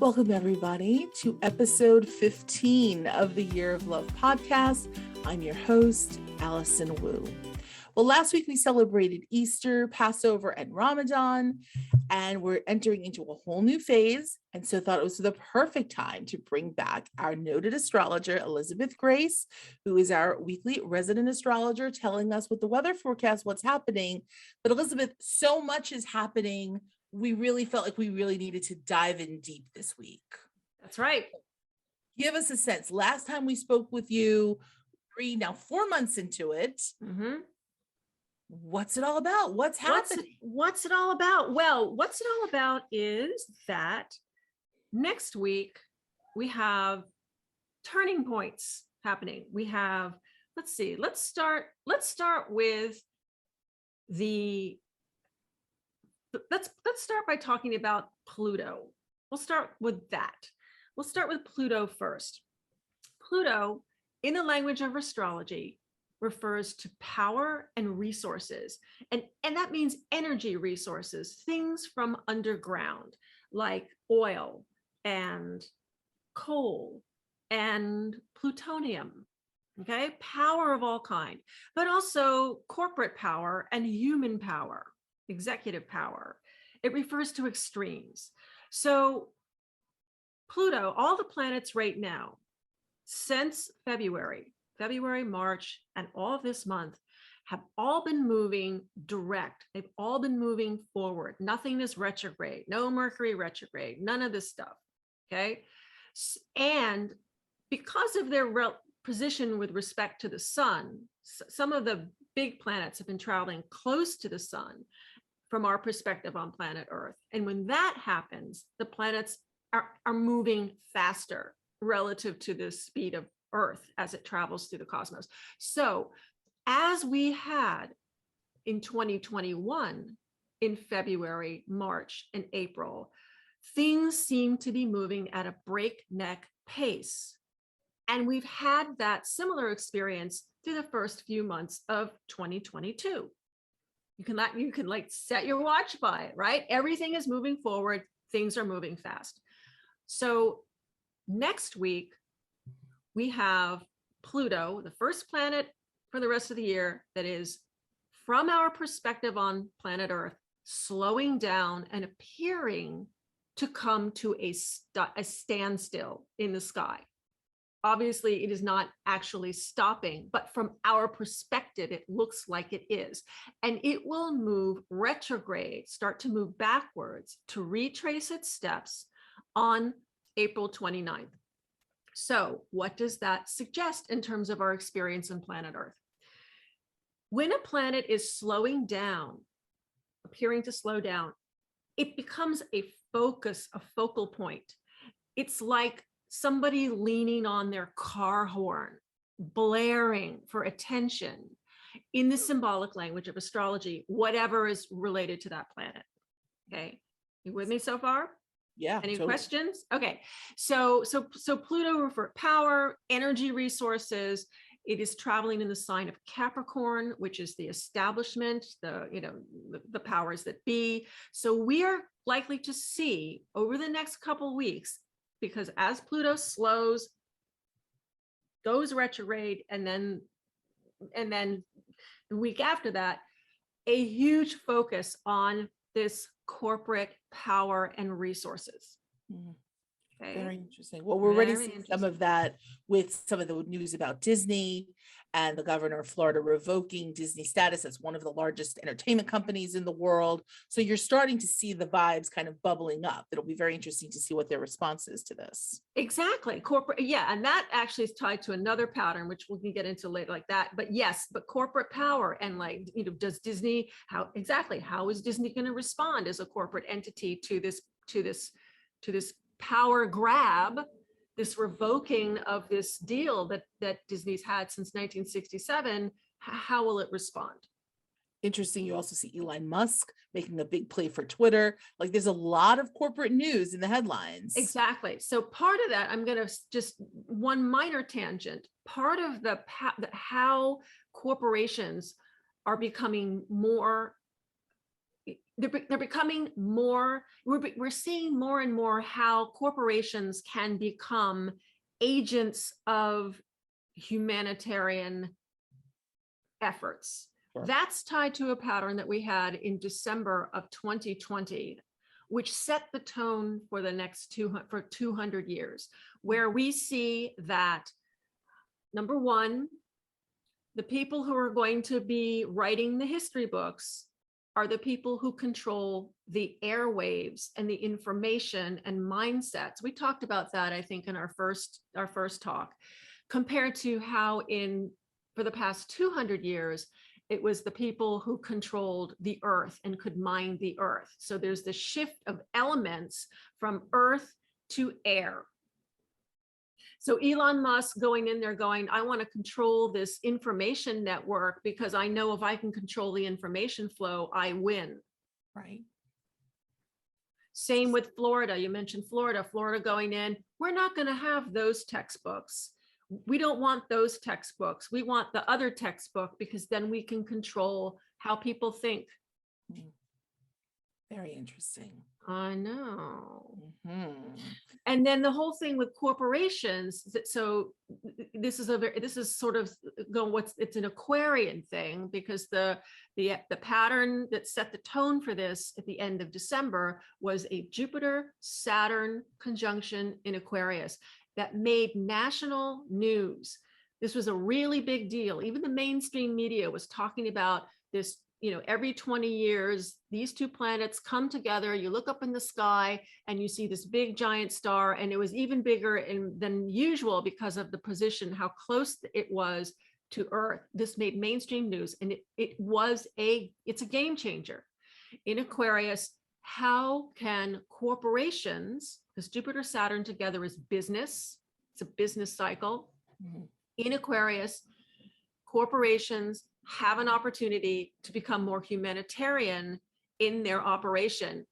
Welcome, everybody, to episode 15 of the Year of Love podcast. I'm your host, Alison Woo. Well, last week we celebrated Easter, Passover, and Ramadan, and we're entering into a whole new phase. And so I thought it was the perfect time to bring back our noted astrologer, Elisabeth Grace, who is our weekly resident astrologer, telling us with the weather forecast what's happening. But Elisabeth, so much is happening. We really felt like we really needed to dive in deep this week. That's right. Give us a sense. Last time we spoke with you, 4 months into it. Mm-hmm. What's it all about? What's happening? What's it all about? Well, what's it all about is that next week we have turning points happening. We have, let's start with let's start by talking about Pluto. We'll start with that. We'll start with Pluto first. Pluto, in the language of astrology, refers to power and resources. And that means energy resources, things from underground, like oil and coal and plutonium. Okay, power of all kind, but also corporate power and human power, executive power. It refers to extremes. So Pluto, all the planets right now, since February, March, and all of this month have all been moving direct. They've all been moving forward. Nothing is retrograde, no Mercury retrograde, none of this stuff. Okay. And because of their position with respect to the sun, some of the big planets have been traveling close to the sun from our perspective on planet Earth. And when that happens, the planets are moving faster relative to the speed of Earth as it travels through the cosmos. So as we had in 2021, in February, March, and April, things seem to be moving at a breakneck pace. And we've had that similar experience through the first few months of 2022. You can set your watch by it, right? Everything is moving forward. Things are moving fast. So next week, we have Pluto, the first planet for the rest of the year that is, from our perspective on planet Earth, slowing down and appearing to come to a standstill in the sky. Obviously, it is not actually stopping, but from our perspective, it looks like it is. And it will move retrograde, start to move backwards to retrace its steps on April 29th. So what does that suggest in terms of our experience on planet Earth? When a planet is slowing down, appearing to slow down, it becomes a focal point. It's like somebody leaning on their car horn, blaring for attention in the symbolic language of astrology, whatever is related to that planet. Okay, you with me so far? Yeah. Any totally. questions? Okay. So Pluto refers to power, energy resources. It is traveling in the sign of Capricorn, which is the establishment, the powers that be. So we are likely to see over the next couple of weeks, because as Pluto slows, goes retrograde, and then the week after that, a huge focus on this corporate power and resources. Okay. Very interesting. Well, we're already seeing some of that with some of the news about Disney and the governor of Florida revoking Disney status as one of the largest entertainment companies in the world. So you're starting to see the vibes kind of bubbling up. It'll be very interesting to see what their response is to this. Exactly. Corporate. Yeah. And that actually is tied to another pattern, which we can get into later like that. But yes, but corporate power and does Disney, how is Disney going to respond as a corporate entity to this power grab, this revoking of this deal that Disney's had since 1967? How will it respond? Interesting. You also see Elon Musk making a big play for Twitter. Like there's a lot of corporate news in the headlines. Exactly. So part of that, I'm going to just one minor tangent. Part of how corporations are becoming more they're becoming more, we're seeing more and more how corporations can become agents of humanitarian efforts. Sure. That's tied to a pattern that we had in December of 2020, which set the tone for the next 200 years, where we see that, number one, the people who are going to be writing the history books are the people who control the airwaves and the information and mindsets. We talked about that, I think, in our first talk, compared to how for the past 200 years, it was the people who controlled the earth and could mine the earth. So there's the shift of elements from earth to air. So Elon Musk going in there going, I want to control this information network because I know if I can control the information flow, I win. Right. Same with Florida. You mentioned Florida going in. We're not going to have those textbooks. We don't want those textbooks. We want the other textbook because then we can control how people think. Very interesting. I know. Mm-hmm. And then the whole thing with corporations. So this is sort of it's an Aquarian thing, because the pattern that set the tone for this at the end of December was a Jupiter-Saturn conjunction in Aquarius that made national news. This was a really big deal. Even the mainstream media was talking about this. Every 20 years, these two planets come together. You look up in the sky and you see this big giant star, and it was even bigger than usual because of the position, how close it was to Earth. This made mainstream news, and it's a game changer. In Aquarius, how can corporations, because Jupiter, Saturn together is business, it's a business cycle. Mm-hmm. In Aquarius, corporations have an opportunity to become more humanitarian in their operation,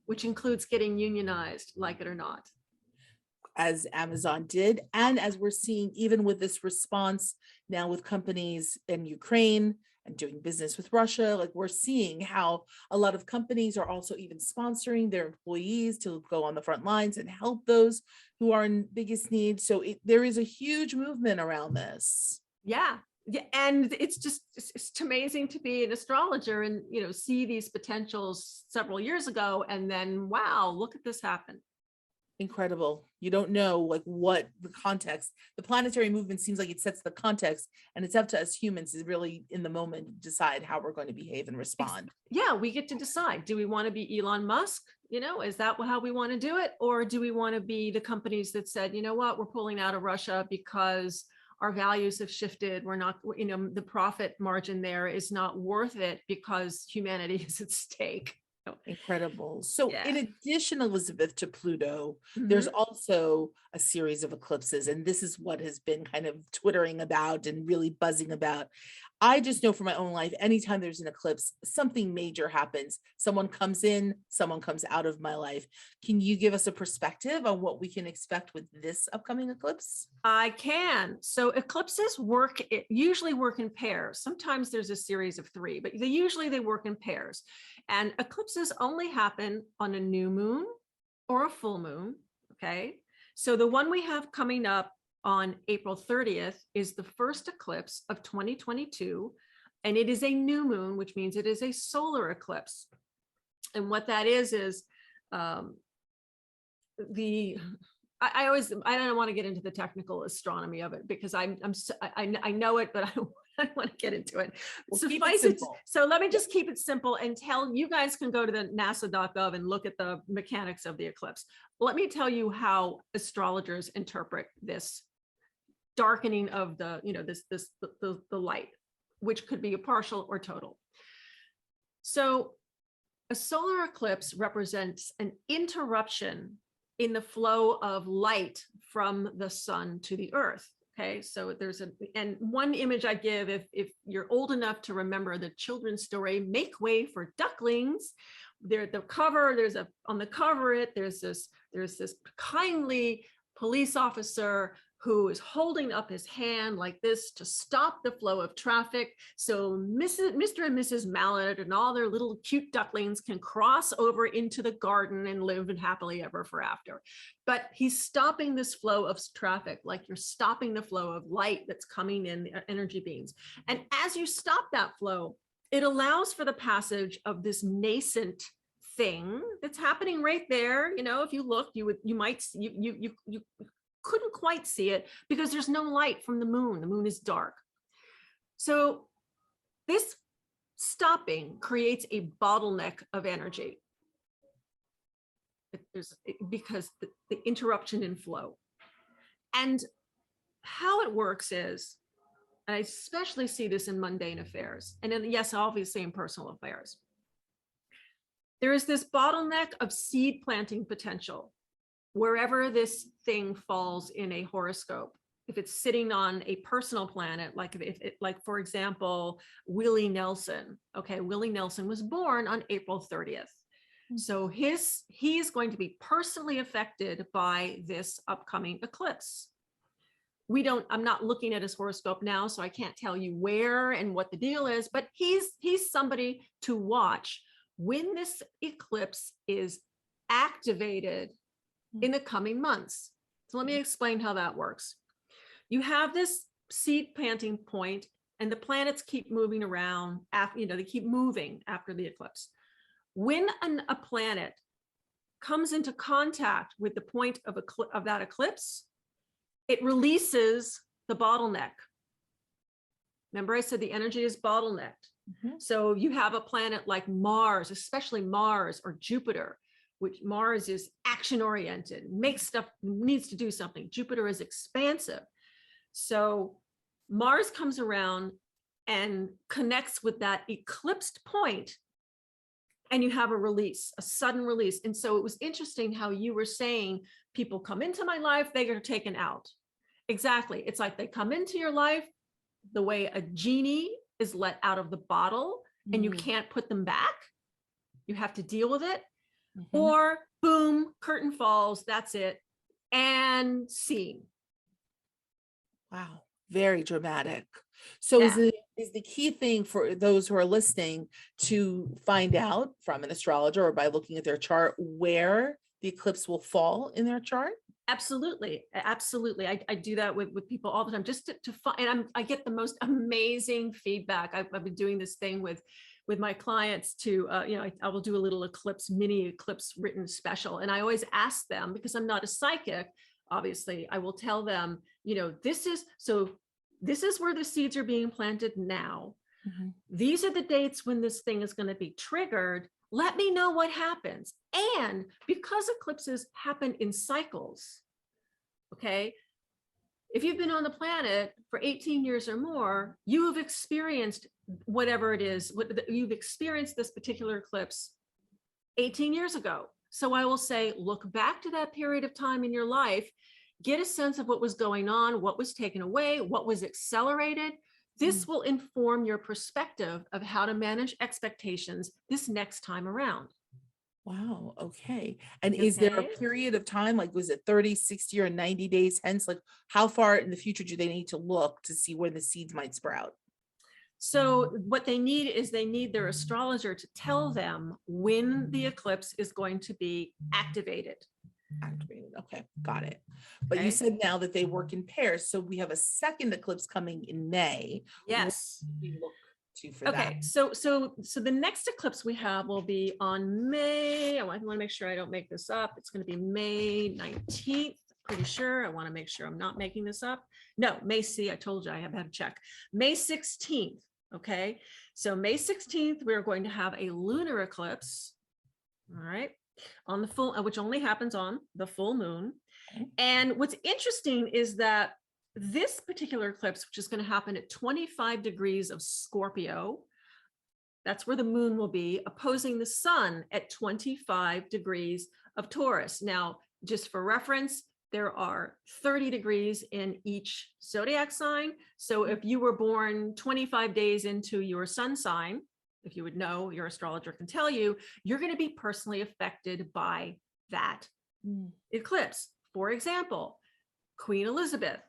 which includes getting unionized, like it or not. As Amazon did, and as we're seeing even with this response now with companies in Ukraine and doing business with Russia, like we're seeing how a lot of companies are also even sponsoring their employees to go on the front lines and help those who are in biggest need. So there is a huge movement around this. Yeah. Yeah, and it's amazing to be an astrologer and see these potentials several years ago, and then wow, look at this happen. Incredible. You don't know what the context. The planetary movement seems like it sets the context, and it's up to us humans to really in the moment decide how we're going to behave and respond. Yeah, we get to decide. Do we want to be Elon Musk? Is that how we want to do it, or do we want to be the companies that said, you know what, we're pulling out of Russia because our values have shifted. We're not, the profit margin there is not worth it because humanity is at stake. Incredible. So yeah. In addition, Elisabeth, to Pluto, Mm-hmm. there's also a series of eclipses. And this is what has been kind of twittering about and really buzzing about. I just know from my own life, anytime there's an eclipse, something major happens. Someone comes in, someone comes out of my life. Can you give us a perspective on what we can expect with this upcoming eclipse? I can. So eclipses usually work in pairs. Sometimes there's a series of 3, but they work in pairs. And eclipses only happen on a new moon or a full moon. Okay. So the one we have coming up on April 30th is the first eclipse of 2022, and it is a new moon, which means it is a solar eclipse. And what that is I don't want to get into the technical astronomy of it because I know it, but I don't want to get into it. So let me just keep it simple and tell you guys can go to the nasa.gov and look at the mechanics of the eclipse. Let me tell you how astrologers interpret this darkening of the light, which could be a partial or total. So a solar eclipse represents an interruption in the flow of light from the sun to the earth. Okay, so and one image I give, if you're old enough to remember the children's story, Make Way for Ducklings, there's this kindly police officer who is holding up his hand like this to stop the flow of traffic. So Mr. and Mrs. Mallet and all their little cute ducklings can cross over into the garden and live happily ever after. But he's stopping this flow of traffic, like you're stopping the flow of light that's coming in, the energy beams. And as you stop that flow, it allows for the passage of this nascent thing that's happening right there. You know, if you look, you couldn't quite see it because there's no light from the moon. The moon is dark. So this stopping creates a bottleneck of energy because the interruption in flow. And how it works is, and I especially see this in mundane affairs, and then yes, obviously in personal affairs, there is this bottleneck of seed planting potential wherever this thing falls in a horoscope. If it's sitting on a personal planet, like for example, Willie Nelson. Okay, Willie Nelson was born on April 30th. So he's going to be personally affected by this upcoming eclipse. I'm not looking at his horoscope now, so I can't tell you where and what the deal is, but he's somebody to watch when this eclipse is activated in the coming months. So let me explain how that works. You have this seed planting point, and the planets keep moving around after, they keep moving after the eclipse. When a planet comes into contact with the point of that eclipse, it releases the bottleneck. Remember, I said the energy is bottlenecked. So you have a planet like Mars, especially Mars or Jupiter, which Mars is action oriented, makes stuff, needs to do something. Jupiter is expansive. So Mars comes around and connects with that eclipsed point, and you have a release, a sudden release. And so it was interesting how you were saying people come into my life, they are taken out. Exactly. It's like they come into your life the way a genie is let out of the bottle, and you can't put them back. You have to deal with it. Or boom, curtain falls, that's it, and scene. Wow, very dramatic. So is the key thing for those who are listening to find out from an astrologer or by looking at their chart where the eclipse will fall in their chart? Absolutely. Absolutely. I do that with people all the time, just to find, and I get the most amazing feedback. I've been doing this thing with my clients to, I will do a little mini eclipse written special. And I always ask them, because I'm not a psychic, obviously, I will tell them, this is where the seeds are being planted now. These are the dates when this thing is going to be triggered. Let me know what happens. And because eclipses happen in cycles, okay, if you've been on the planet for 18 years or more, you have experienced whatever it is, you've experienced this particular eclipse 18 years ago. So I will say, look back to that period of time in your life, get a sense of what was going on, what was taken away, what was accelerated. This will inform your perspective of how to manage expectations this next time around. Wow. Okay. And is there a period of time, like was it 30, 60 or 90 days hence? Like how far in the future do they need to look to see where the seeds might sprout? So what they need their astrologer to tell them when the eclipse is going to be activated. Okay, got it. But you said now that they work in pairs, so we have a second eclipse coming in May. Yes. What do we look to for that? Okay, so the next eclipse we have will be on May. I want to make sure I don't make this up. It's going to be May 19th. Pretty sure. I want to make sure I'm not making this up. No, I told you I have had to check. May 16th. Okay, so May 16th, we're going to have a lunar eclipse. All right. On the full, which only happens on the full moon. And what's interesting is that this particular eclipse, which is going to happen at 25 degrees of Scorpio, that's where the moon will be, opposing the sun at 25 degrees of Taurus. Now, just for reference, there are 30 degrees in each zodiac sign. So if you were born 25 days into your sun sign, if you would know, your astrologer can tell you, you're going to be personally affected by that eclipse. For example, Queen Elizabeth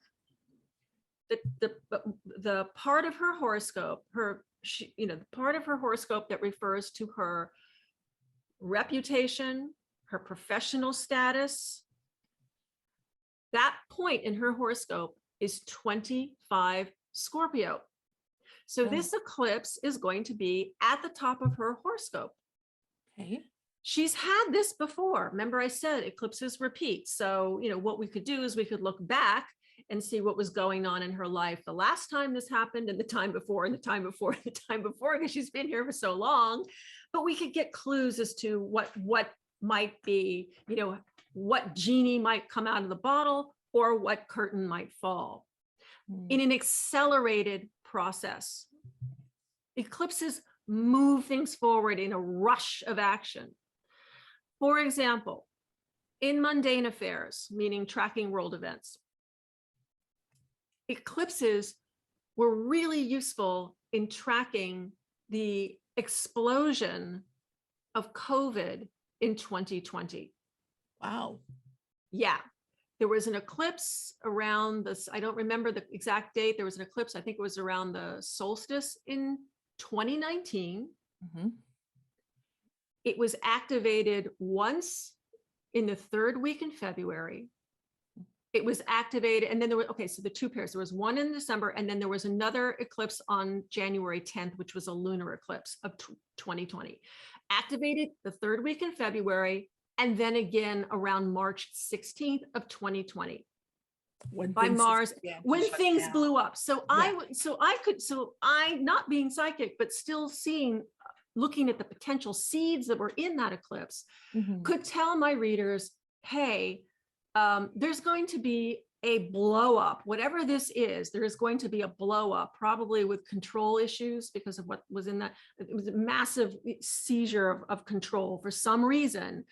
the part of her horoscope, the part of her horoscope that refers to her reputation, her professional status, that point in her horoscope is 25 Scorpio. So this eclipse is going to be at the top of her horoscope. Okay. She's had this before. Remember, I said eclipses repeat. So, what we could do is we could look back and see what was going on in her life the last time this happened, and the time before, and the time before, and the time before, because she's been here for so long. But we could get clues as to what might be, what genie might come out of the bottle, or what curtain might fall in an accelerated process. Eclipses move things forward in a rush of action. For example, in mundane affairs, meaning tracking world events, eclipses were really useful in tracking the explosion of COVID in 2020. Wow. Yeah. There was an eclipse around this. I don't remember the exact date. There was an eclipse. I think it was around the solstice in 2019. Mm-hmm. It was activated once in the third week in February. It was activated, and then there were, so the two pairs, there was one in December, and then there was another eclipse on January 10th, which was a lunar eclipse of 2020. Activated the third week in February, and then again around March 16th of 2020. When things blew up. So I not being psychic, but still looking at the potential seeds that were in that eclipse, could tell my readers, hey, there's going to be a blow up, whatever this is, there is going to be a blow up, probably with control issues because of what was in that. It was a massive seizure of control for some reason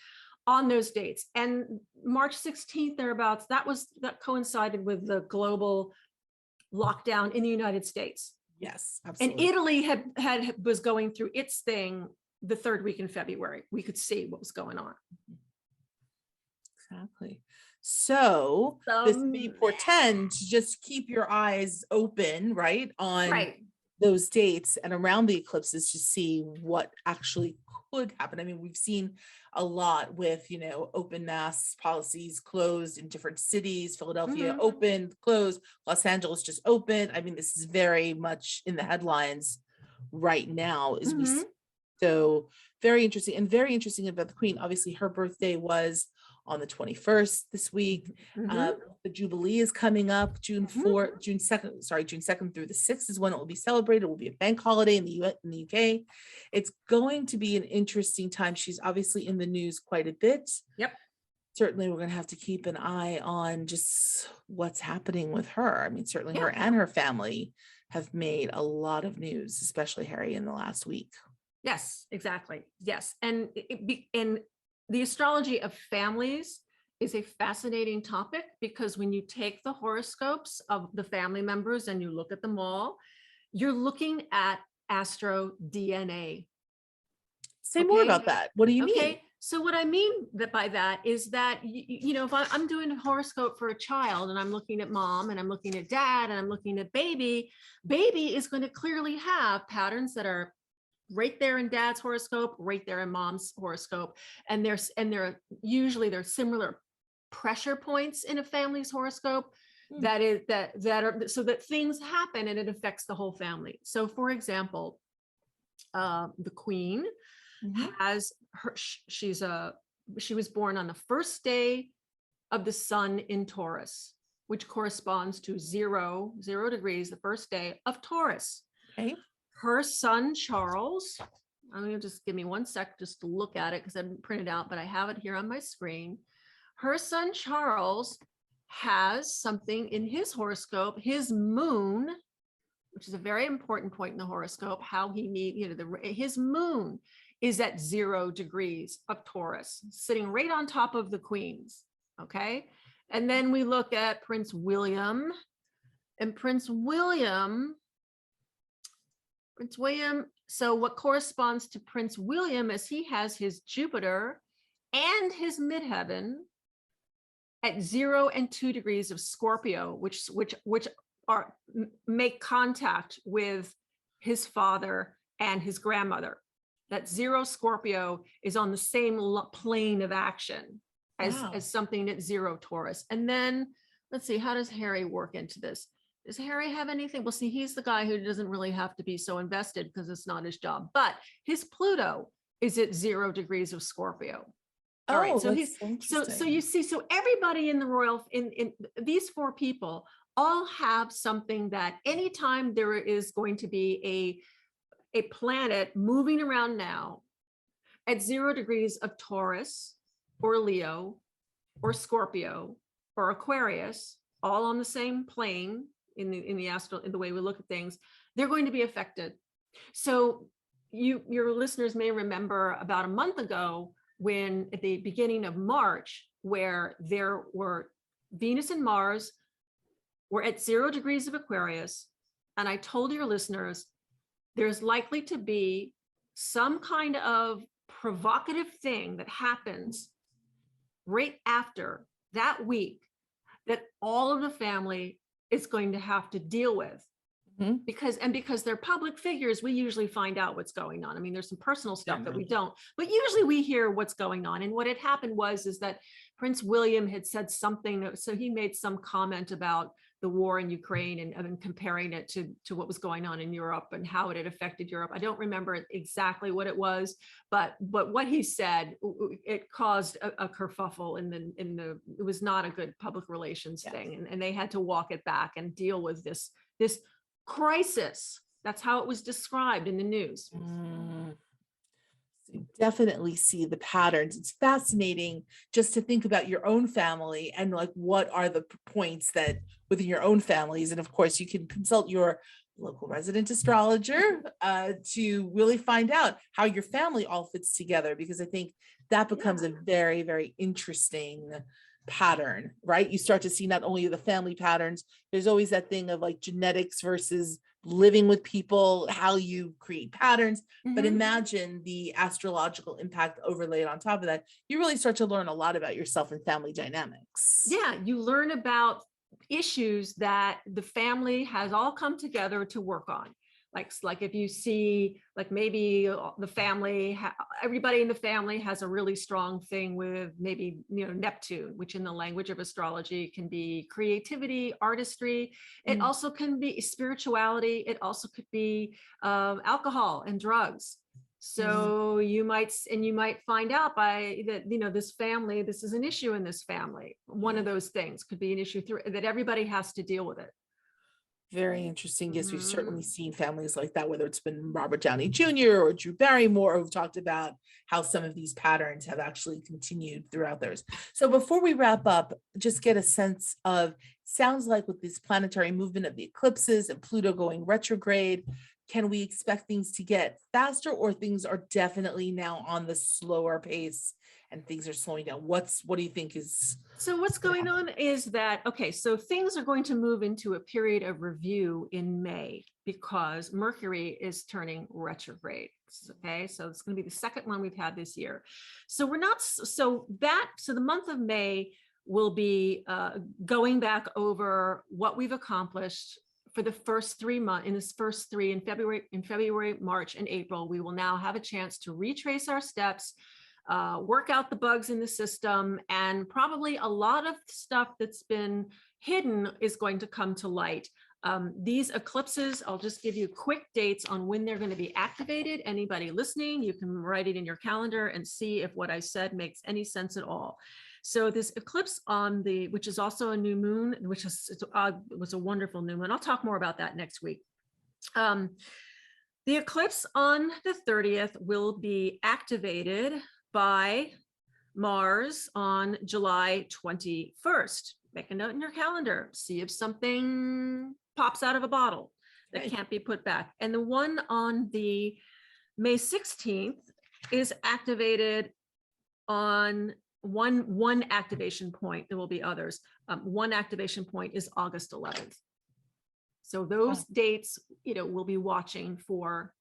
on those dates. And March 16th, thereabouts, that coincided with the global lockdown in the United States. Yes, absolutely. And Italy was going through its thing the third week in February. We could see what was going on. Exactly. So this may portend to just keep your eyes open, right, on those dates and around the eclipses to see what actually could happen. I mean, we've seen a lot with, open mask policies closed in different cities. Philadelphia opened, closed. Los Angeles just opened. I mean, this is very much in the headlines right now as we see. So very interesting about the Queen. Obviously, her birthday was on the 21st this week. The Jubilee is coming up June 2nd through the 6th is when it will be celebrated. It will be a bank holiday in the UK. It's going to be an interesting time. She's obviously in the news quite a bit. Yep. Certainly we're going to have to keep an eye on just what's happening with her. I mean, certainly her and her family have made a lot of news, especially Harry in the last week. Yes, exactly. Yes. And the astrology of families is a fascinating topic because when you take the horoscopes of the family members and you look at them all, you're looking at astro DNA. Say more about that. What do you mean? So what I mean by that is that, if I'm doing a horoscope for a child and I'm looking at mom and I'm looking at dad and I'm looking at baby is going to clearly have patterns that are right there in dad's horoscope, right there in mom's horoscope. And there's similar pressure points in a family's horoscope that are so that things happen and it affects the whole family. So for example, the Queen has she was born on the first day of the sun in Taurus, which corresponds to 0 degrees, the first day of Taurus. Okay. Her son, Charles, I'm going to just give me 1 sec just to look at it because I didn't print it out, but I have it here on my screen. Her son, Charles, has something in his horoscope, his moon, which is a very important point in the horoscope, how he needs, his moon is at 0 degrees of Taurus, sitting right on top of the Queen's. Okay. And then we look at Prince William, and Prince William, so what corresponds to Prince William is he has his Jupiter and his midheaven at 0 and 2 degrees of Scorpio, which make contact with his father and his grandmother. That 0 Scorpio is on the same plane of action as something that's 0 Taurus. And then let's see, how does Harry work into this? Does Harry have anything? Well, see, he's the guy who doesn't really have to be so invested because it's not his job, but his Pluto is at 0 degrees of Scorpio. All right, so so you see, so everybody in the royal, in these 4 people all have something that anytime there is going to be a planet moving around now at 0 degrees of Taurus or Leo or Scorpio or Aquarius, all on the same plane in the way we look at things, they're going to be affected. So your listeners may remember about a month ago when at the beginning of March, where there were Venus and Mars were at 0 degrees of Aquarius. And I told your listeners, there's likely to be some kind of provocative thing that happens right after that week that all of the family is going to have to deal with. Because they're public figures, we usually find out what's going on. I mean, there's some personal stuff that we don't, but usually we hear what's going on. And what had happened is that Prince William had said something. So he made some comment about the war in Ukraine and comparing it to what was going on in Europe and how it had affected Europe. I don't remember exactly what it was, but what he said, it caused a kerfuffle it was not a good public relations thing. And they had to walk it back and deal with this crisis. That's how it was described in the news. You definitely see the patterns. It's fascinating just to think about your own family and like what are the points that within your own families. And of course, you can consult your local resident astrologer to really find out how your family all fits together, because I think that becomes a very, very interesting pattern, right? You start to see not only the family patterns, there's always that thing of like genetics versus living with people, how you create patterns, but imagine the astrological impact overlaid on top of that. You really start to learn a lot about yourself and family dynamics. Yeah, you learn about issues that the family has all come together to work on. Like if you see, like maybe the family, everybody in the family has a really strong thing with maybe, Neptune, which in the language of astrology can be creativity, artistry. It also can be spirituality. It also could be alcohol and drugs. So you might find out this family, this is an issue in this family. One of those things could be an issue that everybody has to deal with it. Very interesting. Yes, we've certainly seen families like that, whether it's been Robert Downey Jr. or Drew Barrymore, who've talked about how some of these patterns have actually continued throughout theirs. So before we wrap up, just get a sense of, sounds like with this planetary movement of the eclipses and Pluto going retrograde, can we expect things to get faster, or things are definitely now on the slower pace and things are slowing down? What do you think is? So what's going on is that, okay, so things are going to move into a period of review in May because Mercury is turning retrograde. Okay, so it's going to be the second one we've had this year. So the month of May will be going back over what we've accomplished for the first 3 months. In February, March, and April, we will now have a chance to retrace our steps, work out the bugs in the system, and probably a lot of stuff that's been hidden is going to come to light. These eclipses, I'll just give you quick dates on when they're going to be activated. Anybody listening, you can write it in your calendar and see if what I said makes any sense at all. So this eclipse which is also a new moon, which was a wonderful new moon. I'll talk more about that next week. The eclipse on the 30th will be activated by Mars on July 21st. Make a note in your calendar. See if something pops out of a bottle that can't be put back. And the one on the May 16th is activated on one activation point. There will be others. One activation point is August 11th. So those dates, we'll be watching for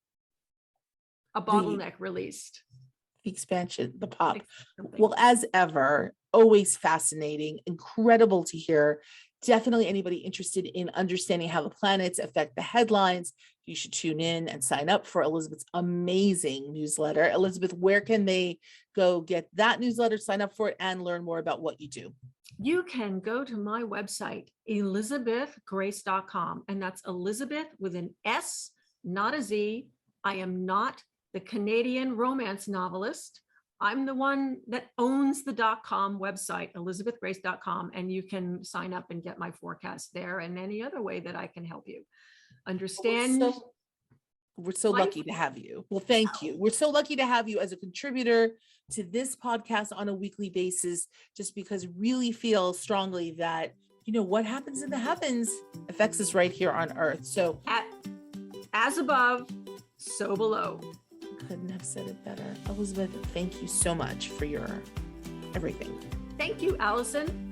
a bottleneck released. Expansion, the pop. Well, as ever, always fascinating, incredible to hear. definitely anybody interested in understanding how the planets affect the headlines, you should tune in and sign up for Elisabeth's amazing newsletter. Elisabeth, where can they go get that newsletter, sign up for it, and learn more about what you do? You can go to my website, elisabethgrace.com, and that's Elisabeth with an S, not a Z. I am not the Canadian romance novelist. I'm the one that owns the .com website, elisabethgrace.com, and you can sign up and get my forecast there and any other way that I can help you understand. We're so lucky to have you. Well, thank you. We're so lucky to have you as a contributor to this podcast on a weekly basis, just because really feel strongly that, what happens in the heavens affects us right here on Earth. So as above, so below. Couldn't have said it better. Elisabeth, thank you so much for your everything. Thank you, Alison.